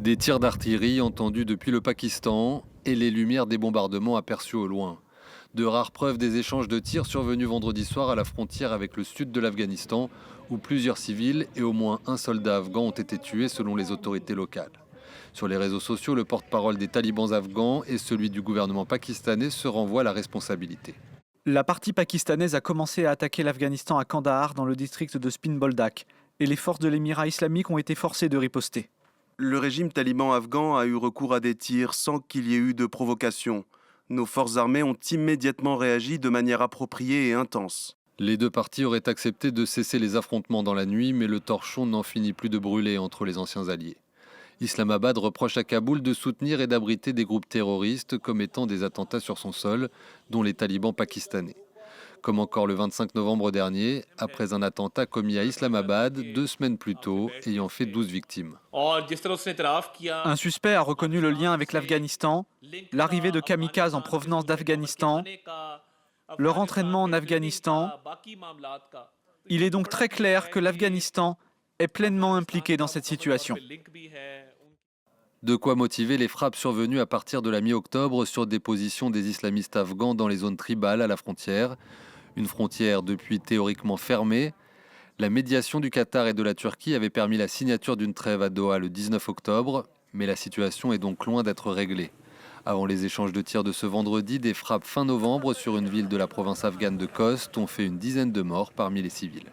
Des tirs d'artillerie entendus depuis le Pakistan et les lumières des bombardements aperçus au loin. De rares preuves des échanges de tirs survenus vendredi soir à la frontière avec le sud de l'Afghanistan, où plusieurs civils et au moins un soldat afghan ont été tués selon les autorités locales. Sur les réseaux sociaux, le porte-parole des talibans afghans et celui du gouvernement pakistanais se renvoient la responsabilité. La partie pakistanaise a commencé à attaquer l'Afghanistan à Kandahar dans le district de Spin Boldak et les forces de l'émirat islamique ont été forcées de riposter. Le régime taliban afghan a eu recours à des tirs sans qu'il y ait eu de provocation. Nos forces armées ont immédiatement réagi de manière appropriée et intense. Les deux parties auraient accepté de cesser les affrontements dans la nuit, mais le torchon n'en finit plus de brûler entre les anciens alliés. Islamabad reproche à Kaboul de soutenir et d'abriter des groupes terroristes commettant des attentats sur son sol, dont les talibans pakistanais. Comme encore le 25 novembre dernier, après un attentat commis à Islamabad 2 semaines plus tôt, ayant fait 12 victimes. Un suspect a reconnu le lien avec l'Afghanistan, l'arrivée de kamikazes en provenance d'Afghanistan, leur entraînement en Afghanistan. Il est donc très clair que l'Afghanistan est pleinement impliqué dans cette situation. De quoi motiver les frappes survenues à partir de la mi-octobre sur des positions des islamistes afghans dans les zones tribales à la frontière. Une frontière depuis théoriquement fermée. La médiation du Qatar et de la Turquie avait permis la signature d'une trêve à Doha le 19 octobre, mais la situation est donc loin d'être réglée. Avant les échanges de tirs de ce vendredi, des frappes fin novembre sur une ville de la province afghane de Khost ont fait une dizaine de morts parmi les civils.